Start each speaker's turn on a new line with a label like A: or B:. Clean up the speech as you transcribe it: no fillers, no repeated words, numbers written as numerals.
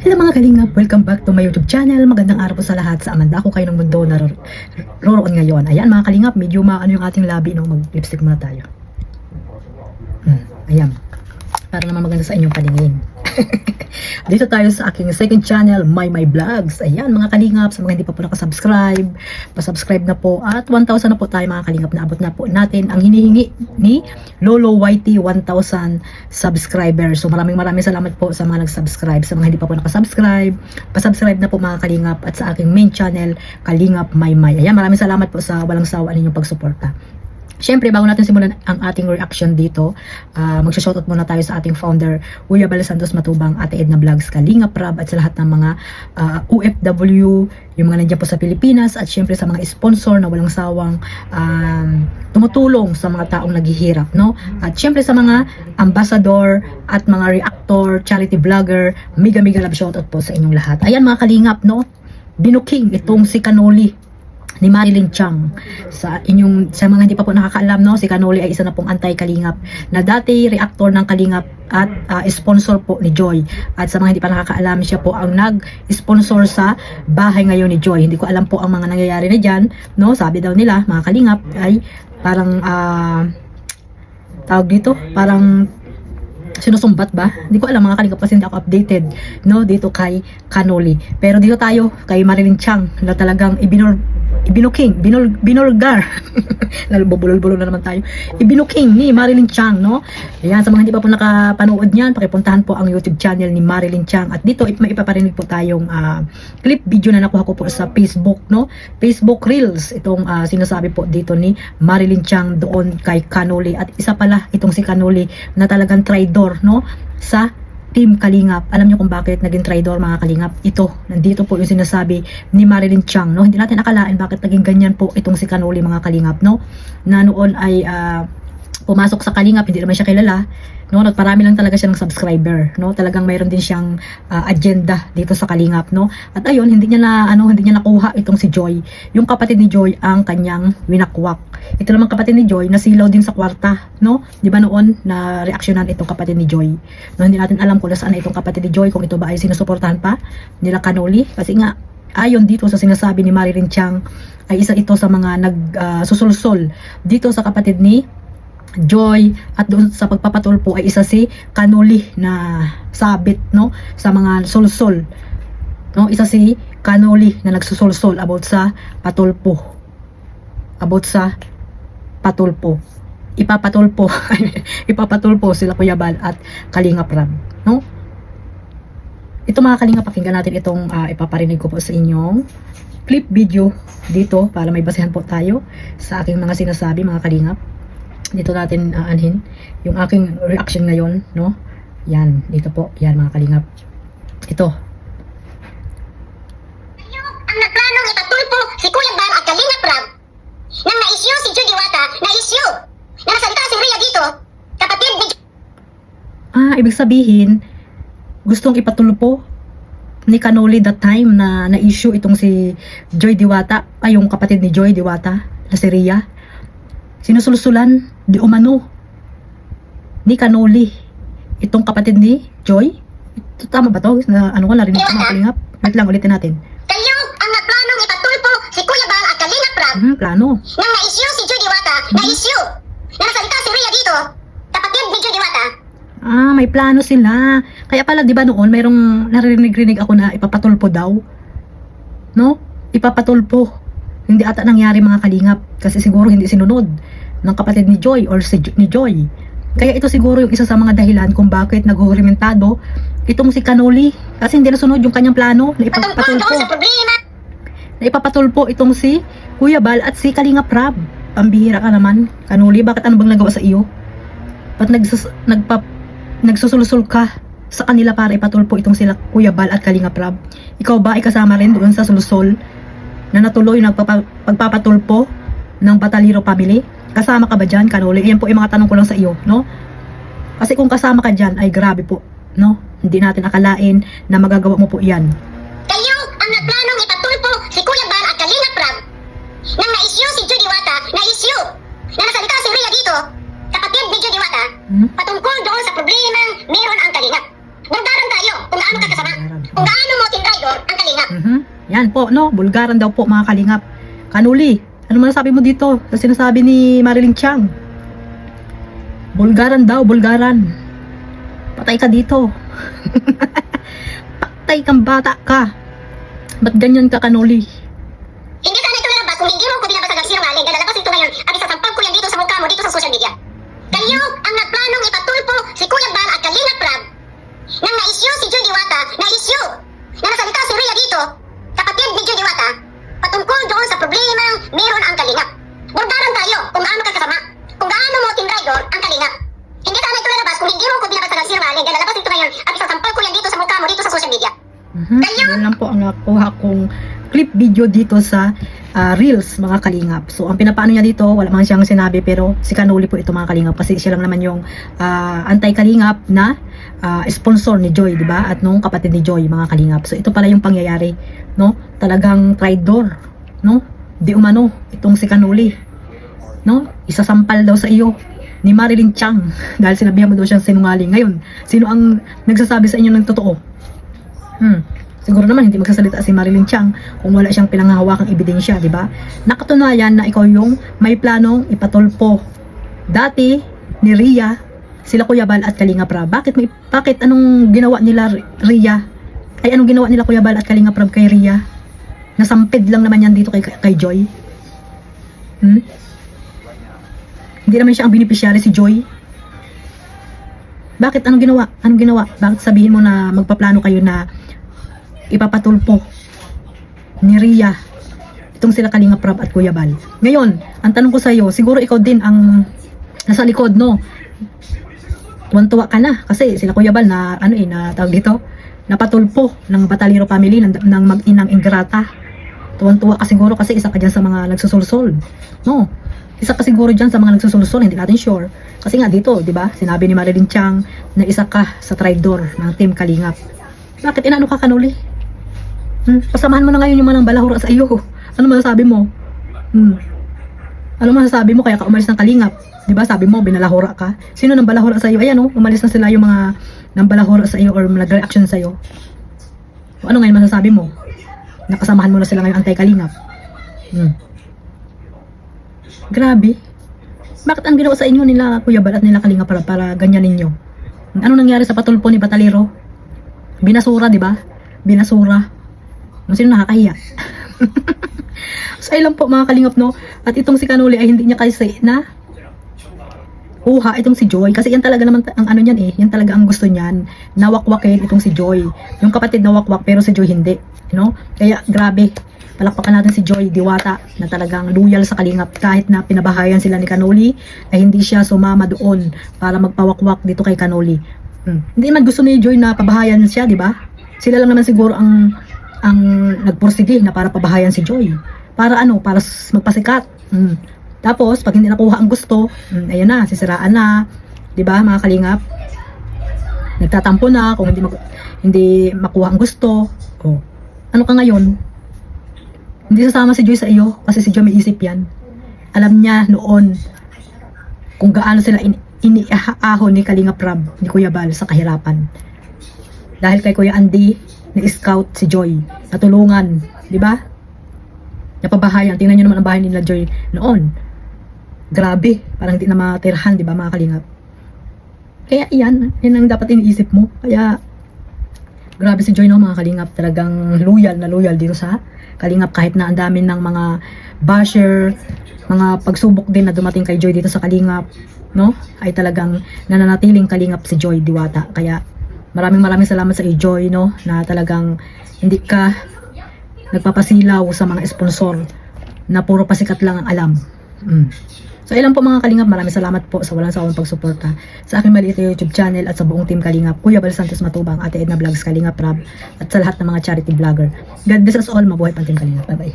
A: Hello mga kalingap, welcome back to my YouTube channel. Magandang araw po sa lahat. Sa Amanda ko kayo ng mundo na roroon ngayon. Ayan mga kalingap, medyo maano yung ating labi, no? Mag-lipstick muna tayo. Ayan, para naman maganda sa inyong paningin. Dito tayo sa aking second channel, My Vlogs. Ayan mga kalingap, sa mga hindi pa po nakasubscribe, pasubscribe na po. At 1,000 na po tayo mga kalingap, naabot na po natin ang hinihingi ni Lolo YT, 1,000 subscribers. So maraming salamat po sa mga nag-subscribe. Sa mga hindi pa po nakasubscribe, pasubscribe na po mga kalingap. At sa aking main channel, Kalingap My. Ayan, maraming salamat po sa walang sawa ninyong pagsuporta. Siyempre, bago natin simulan ang ating reaction dito, magsha-shoutout muna tayo sa ating founder, Kuya Bal Santos Matubang, Ate Edna Vlogs, Kalingap Rab, at sa lahat ng mga OFW, yung mga nandiyan po sa Pilipinas, at siyempre sa mga sponsor na walang sawang tumutulong sa mga taong naghihirap, no? At siyempre sa mga ambassador at mga reactor, charity vlogger, mega love shoutout po sa inyong lahat. Ayan mga kalingap, no? Binuking itong si Kanoli ni Marilyn Chang. Sa mga hindi pa po nakakaalam, no, si Kanoli ay isa na pong anti-Kalingap na dati reactor ng Kalingap at sponsor po ni Joy. At sa mga hindi pa nakakaalam, siya po ang nag-sponsor sa bahay ngayon ni Joy. Hindi ko alam po ang mga nangyayari na dyan, no? Sabi daw nila, mga Kalingap ay parang tawag dito, parang sinusumbat ba? Hindi ko alam mga kalingap kasi hindi ako updated, no, dito kay Kanoli. Pero dito tayo kay Marilyn Chang na talagang binulgar bulol-bulol na naman tayo. Ibinuking ni Marilyn Chang, no? Ayan, sa mga hindi pa po nakapanood niyan, pakipuntahan po ang YouTube channel ni Marilyn Chang. At dito may ipaparinig po tayong clip video na nakuha ko po sa Facebook, no? Facebook Reels, itong sinasabi po dito ni Marilyn Chang doon kay Kanoli. At isa pala itong si Kanoli na talagang traidor, no, sa Team Kalingap. Alam niyo kung bakit naging traidor mga Kalingap? Ito, nandito po yung sinasabi ni Marilyn Chang, no? Hindi natin akalain bakit naging ganyan po itong si Kanoli mga Kalingap, no? Na noon ay pumasok sa Kalingap, hindi naman siya kilala, no? Nagparami lang talaga siya ng subscriber, no? Talagang mayroon din siyang agenda dito sa Kalingap, no? At ayun, hindi niya nakuha itong si Joy. Yung kapatid ni Joy ang kanyang winakwak. Ito naman kapatid ni Joy, nasilaw din sa kwarta, no? Di ba noon na reaksyonan itong kapatid ni Joy? No, hindi natin alam kung nasaan na itong kapatid ni Joy, kung ito ba ay sinusuportahan pa nila Kanoli, kasi nga ayon dito sa sinasabi ni Marilyn Chang ay isa ito sa mga nagsusulsol dito sa kapatid ni Joy, at doon sa pagpapatulpo ay isa si Kanoli na sabit, no, sa mga sulsol, no? Isa si Kanoli na nagsusulsol about sa patulpo, ipapatulpo sila Kuya Bal at Kalingap Rab, no? Ito mga Kalingap, pakinggan natin itong ipaparinig ko po sa inyong clip video dito para may basehan po tayo sa aking mga sinasabi mga Kalingap. Dito natin anhin yung aking reaction ngayon, no? Yan, dito po, yan mga Kalingap. Ito.
B: Ang nagplanong ipatulpo si Kuya Bal at Kalingap Rab nang na-issue si Judy Wata, na-issue na nasalita si Rhea dito, kapatid ni
A: Ibig sabihin, gustong ipatulpo ni Kanoli that time na na-issue itong si Joy Diwata, ay yung kapatid ni Joy Diwata, na si Rhea. Sinusulsulan di umano ni Kanoli itong kapatid ni Joy. Ito, tama ba to? Na, ano ko, narinig ko mga Kalingap. Wait lang, ulitin natin.
B: Kayo ang nagplanong ipatulpo si Kuya Bal at Kalingap Rab
A: Plano.
B: nang na-issue si Judy Wata, na-issue na nasalita si Rhea dito, kapatid ni Judy Wata.
A: May plano sila. Kaya pala, di ba noon, mayroong narinig ako na ipapatulpo daw. No? Ipapatulpo. Hindi ata nangyari mga Kalingap. Kasi siguro hindi sinunod ng kapatid ni Joy or ni Joy. Kaya ito siguro yung isa sa mga dahilan kung bakit naghuhurimentado itong si Kanoli. Kasi hindi nasunod yung kanyang plano na
B: Patungkol doon sa problema.
A: Na ipapatulpo itong si Kuya Bal at si Kalingap Rab. Pambihira ka naman, Kanoli. Bakit ano bang nagawa sa iyo? Ba't nagsusulsul ka sa kanila para ipatulpo itong sila Kuya Bal at Kalingap Rab? Ikaw ba ay kasama rin doon sa sulusol na natuloy pagpapatulpo ng Bataliro family? Kasama ka ba dyan, Kanoli? Yan po yung mga tanong ko lang sa iyo, no? Kasi kung kasama ka dyan, ay grabe po, no? Hindi natin akalain na magagawa mo po yan.
B: Kayo ang nagplanong ipatulpo si Kuya Bal at Kalingap Rab nang na-issue si Judy Wata, na-issue na nasalita si Rhea dito, kapatid ni Judy Wata, patungkol doon sa problemang meron ang Kalingap. Bandaran tayo kung gaano ka kasama. Kung gaano mo tinraidor ang kalingap.
A: Yan po, no? Bulgaran daw po, mga kalingap. Kanuli, ano masasabi mo dito sa sinasabi ni Marilyn Chiang? Bulgaran daw, Bulgaran. Patay ka dito. Patay kang bata ka. Ba't ganyan ka, Kanuli?
B: Hindi sana ito lalabas kung hindi mo ko binabasag ang sinungaling dahil lalabas ito ngayon at isasampal ko yan dito sa mukha mo dito sa social media. Kayo ang nagplanong ipatulpo si Kuya Bal at Kalingap Rab nang na-issue si Joy Diwata, na-issue na nasalita si Rhea dito, kapatid ni Joy Diwata, patungkol doon sa problemang meron ang Kalingap. Bulgaran tayo kung gaano ka kasama, kung gaano mo tinraidor ang Kalingap. Hindi sana ito lalabas kung hindi mo ko binabasag ang sinungaling dahil lalabas ito ngayon at isasampal ko yan dito sa mukha mo dito sa social media.
A: Yan lang po ang nakuha kong clip video dito sa Reels, mga kalingap. So ang pinapaano niya dito, wala man siyang sinabi, pero si Kanuli po ito, mga kalingap, kasi siya lang naman yung anti-kalingap na sponsor ni Joy, di ba? At nung kapatid ni Joy, mga kalingap. So ito pala yung pangyayari, no? Talagang traidor, no? Di umano itong si Kanuli, no? Isasampal daw sa iyo ni Marilyn Chiang dahil sinabihan mo daw siyang sinungaling. Ngayon, sino ang nagsasabi sa inyo ng totoo? Siguro naman hindi magsasalita si Marilyn Chiang kung wala siyang pinanghahawakang ebidensya, di ba? Nakatunayan na ikaw yung may planong ipatulpo dati ni Rhea, sila Kuya Bal at Kalingap Rab. Bakit anong ginawa nila Rhea? Ay, anong ginawa nila Kuya Bal at Kalingap Rab kay Rhea? Nasampid lang naman yan dito kay Joy. Hindi naman siya ang beneficiary si Joy. Bakit? Anong ginawa? Anong ginawa? Bakit sabihin mo na magpaplano kayo na ipapatulpo ni Rhea itong sila Kalingap Rab at Kuya Bal? Ngayon, ang tanong ko sa iyo, siguro ikaw din ang nasa likod, no? Tuwan-tuwa ka na kasi sila Kuya Bal na na tawag dito, napatulpo ng Batalero family ng mag-inang ingrata. Tuwan-tuwa ka siguro kasi isa ka dyan sa mga nagsusulsol, no? Isa ka siguro dyan sa mga nagsusulsol, hindi natin sure. Kasi nga dito, di ba, sinabi ni Marilyn Chiang na isa ka sa traidor ng Team Kalingap. Bakit inaano ka, Kanuli? Pasamahan mo na ngayon yung manang balahura sa iyo. Ano masasabi mo? Ano masasabi mo kaya ka umalis ng Kalingap? Di ba, sabi mo, binalahura ka. Sino nang balahura sa iyo? Ayan, umalis na sila yung mga nang balahura sa iyo or nag-reaction sa iyo. Ano ngayon masasabi mo? Nakasamahan mo na sila ngayon anti-Kalingap. Grabe. Bakit ang ginawa sa inyo nila Kuya Bal at nila Kalingap para ganyan ninyo? Ano nangyari sa patulpo ni Batalero? Binasura, di ba? Binasura. Sino nakakahiya? So ayun lang po, mga Kalingap, no? At itong si Kanuli ay hindi niya kasi na itong si Joy, kasi yan talaga naman ang ano niyan yan talaga ang gusto niyan, nawakwakin itong si Joy. Yung kapatid nawakwak pero si Joy hindi, Kaya grabe. Palakpakan natin si Joy Diwata na talagang loyal sa Kalingap kahit na pinabahayan sila ni Kanuli ay hindi siya sumama doon para magpawakwak dito kay Kanuli. Hindi man gusto ni Joy na pabahayan siya, di ba? Sila lang naman siguro ang nagpursige na para pabahayan si Joy. Para para magpasikat. Tapos pag hindi nakuha ang gusto, ayun na, sisiraan na, di ba, mga Kalingap? Nagtatampo na kung hindi makuha ang gusto. Ano ka ngayon? Hindi sasama si Joy sa iyo kasi si Joy may isip yan. Alam niya noon kung gaano sila iniahon ni Kalingap Rab, ni Kuya Bal sa kahirapan. Dahil kay Kuya Andy, ni-scout si Joy, natulungan, di ba? Napabahayan. Tingnan niyo naman ang bahay nila Joy noon. Grabe, parang hindi na matirhan, di ba, mga Kalingap? Kaya yan ang dapat iniisip mo. Kaya grabe si Joy, no, mga Kalingap. Talagang loyal na loyal dito sa Kalingap kahit na ang dami ng mga basher, mga pagsubok din na dumating kay Joy dito sa Kalingap, no? Ay talagang nananatiling Kalingap si Joy Diwata. Kaya maraming salamat sa iyo, Joy, no, na talagang hindi ka nagpapasilaw sa mga sponsor na puro pasikat lang ang alam. So ilan po, mga Kalingap, maraming salamat po sa walang sawang pagsuporta sa aking maliit na YouTube channel at sa buong Team Kalingap, Kuya Bal Santos Matubang, Ate Edna Vlogs, Kalingap Rab, at sa lahat ng mga charity vlogger. God bless us all. Mabuhay pang Team Kalingap. Bye bye.